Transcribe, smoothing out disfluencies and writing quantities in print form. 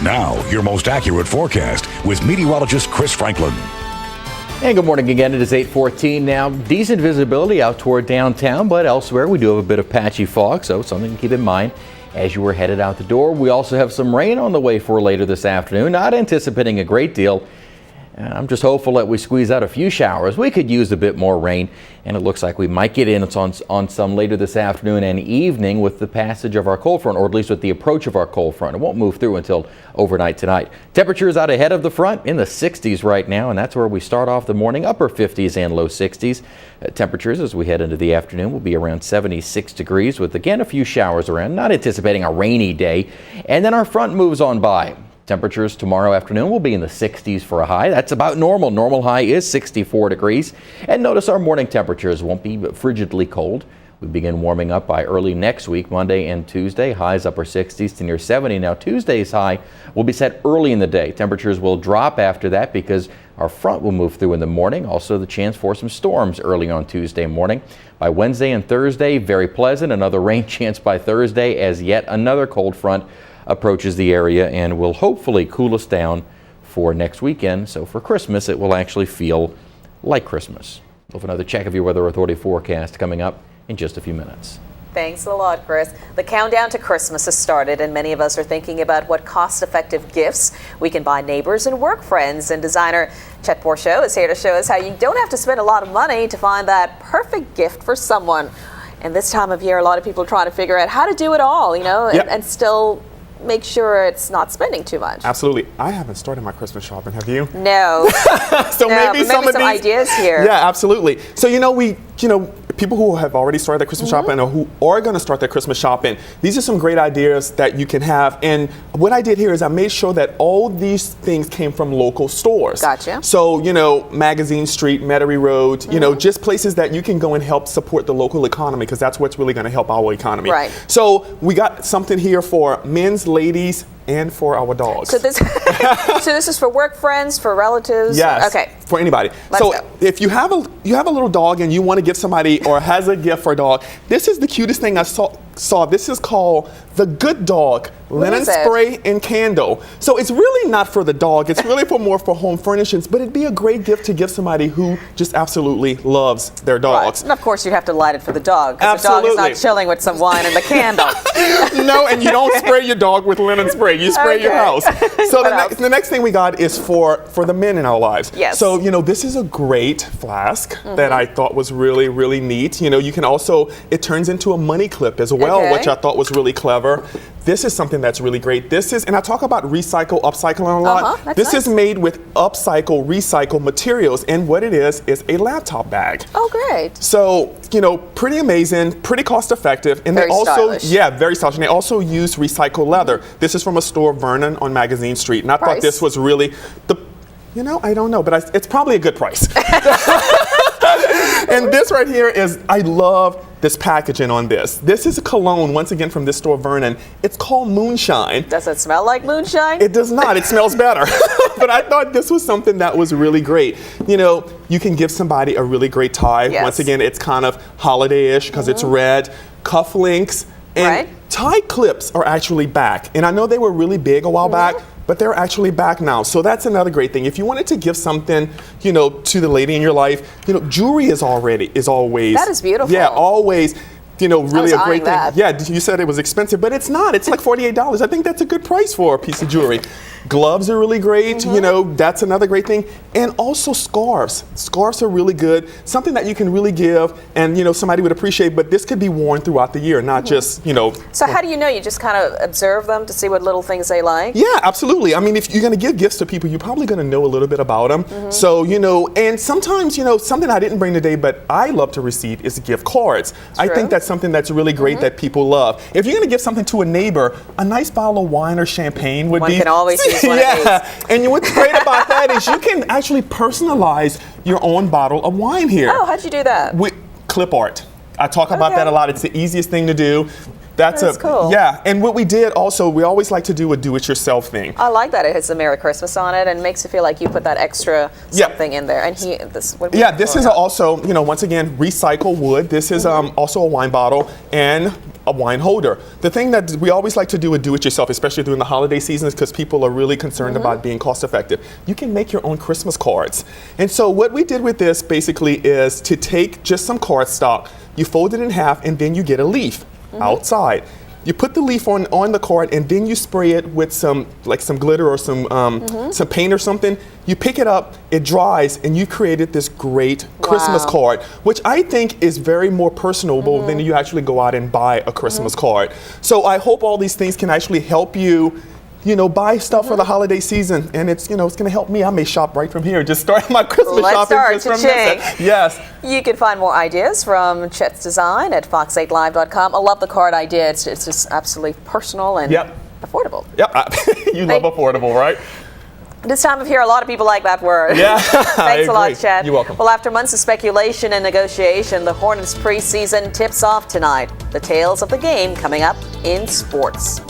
Now, your most accurate forecast with meteorologist Chris Franklin. And good morning again. It is 8:14 now. Decent visibility out toward downtown, but elsewhere we do have a bit of patchy fog, so something to keep in mind as you were headed out the door. We also have some rain on the way for later this afternoon. Not anticipating a great deal. I'm just hopeful that we squeeze out a few showers. We could use a bit more rain, and it looks like we might get in on some later this afternoon and evening with the passage of our cold front, or at least with the approach of our cold front. It won't move through until overnight tonight. Temperatures out ahead of the front in the 60s right now, and that's where we start off the morning, upper 50s and low 60s. Temperatures as we head into the afternoon will be around 76 degrees with, again, a few showers around. Not anticipating a rainy day. And then our front moves on by. Temperatures tomorrow afternoon will be in the 60s for a high. That's about normal. Normal high is 64 degrees. And notice our morning temperatures won't be frigidly cold. We begin warming up by early next week, Monday and Tuesday. Highs upper 60s to near 70. Now Tuesday's high will be set early in the day. Temperatures will drop after that because our front will move through in the morning. Also the chance for some storms early on Tuesday morning. By Wednesday and Thursday, very pleasant. Another rain chance by Thursday as yet another cold front approaches the area and will hopefully cool us down for next weekend. So for Christmas, it will actually feel like Christmas. We'll have another check of your Weather Authority forecast coming up in just a few minutes. Thanks a lot, Chris. The countdown to Christmas has started, and many of us are thinking about what cost-effective gifts we can buy neighbors and work friends. And designer Chet Borsheau is here to show us how you don't have to spend a lot of money to find that perfect gift for someone. And this time of year, a lot of people are trying to figure out how to do it all, and still make sure it's not spending too much. Absolutely. I haven't started my Christmas shopping. Have you? No. So maybe some of these ideas here. Yeah, absolutely. So people who have already started their Christmas shopping or who are going to start their Christmas shopping, these are some great ideas that you can have. And what I did here is I made sure that all these things came from local stores. Gotcha. So, Magazine Street, Metairie Road, just places that you can go and help support the local economy, because that's what's really going to help our economy. Right. So we got something here for men's, ladies, and for our dogs. So this is for work friends, for relatives? Yes. Okay. For anybody. Let's go. If you have a little dog and you want to give somebody or has a gift for a dog, this is the cutest thing I saw. This is called the Good Dog Linen Spray and Candle. So it's really not for the dog. It's really more for home furnishings, but it'd be a great gift to give somebody who just absolutely loves their dogs. Right. And of course you have to light it for the dog. Absolutely. The dog is not chilling with some wine and the candle. No, and you don't spray your dog with linen spray. You spray your house. So the next thing we got is for the men in our lives. Yes. So, this is a great flask that I thought was really, really neat. You can also, it turns into a money clip as well, which I thought was really clever. This is something that's really great. And I talk about recycle, upcycling a lot. This is made with upcycle, recycle materials, and what it is a laptop bag. Oh, great. So, pretty amazing, pretty cost effective. And very stylish. Yeah, very stylish. And they also use recycled leather. This is from a store, Vernon on Magazine Street. And I thought this was really I don't know, but it's probably a good price. And this right here I love this packaging on this. This is a cologne, once again, from this store, Vernon. It's called Moonshine. Does it smell like moonshine? It does not. It smells better. But I thought this was something that was really great. You can give somebody a really great tie. Yes. Once again, it's kind of holiday-ish because it's red. Cuff links. And tie clips are actually back. And I know they were really big a while back, but they're actually back now. So that's another great thing. If you wanted to give something, to the lady in your life, jewelry is always. That is beautiful. Yeah, always. Really a great thing. That. Yeah, you said it was expensive, but it's not. It's like $48. I think that's a good price for a piece of jewelry. Gloves are really great. That's another great thing. And also scarves. Scarves are really good. Something that you can really give and, somebody would appreciate, but this could be worn throughout the year, not just, So how do you know? You just kind of observe them to see what little things they like? Yeah, absolutely. I mean, if you're going to give gifts to people, you're probably going to know a little bit about them. So, and sometimes, something I didn't bring today, but I love to receive is gift cards. True. I think that's something that's really great that people love. If you're going to give something to a neighbor, a nice bottle of wine or champagne would be. One can always use one of these. And what's great about that is you can actually personalize your own bottle of wine here. Oh, how'd you do that? With clip art. I talk about that a lot. It's the easiest thing to do. That's cool. Yeah, and what we did also, we always like to do a do-it-yourself thing. I like that it has a Merry Christmas on it and makes it feel like you put that extra something in there. And this is also, once again, recycled wood. This is also a wine bottle and a wine holder. The thing that we always like to do with do-it-yourself, especially during the holiday seasons, because people are really concerned about being cost-effective. You can make your own Christmas cards. And so what we did with this basically is to take just some cardstock, you fold it in half, and then you get a leaf outside. You put the leaf on the card, and then you spray it with some glitter or some paint or something. You pick it up, it dries, and you created this great Christmas card, which I think is very more personable than you actually go out and buy a Christmas card. So I hope all these things can actually help you, buy stuff for the holiday season, and it's going to help me. I may shop right from here. Just start my Christmas shopping just from this. Yes. You can find more ideas from Chet's design at fox8live.com. I love the card idea. It's just absolutely personal and affordable. Yep. You love affordable, right? This time of year, a lot of people like that word. Yeah. Thanks a lot, Chet. You're welcome. Well, after months of speculation and negotiation, the Hornets preseason tips off tonight. The tales of the game coming up in sports.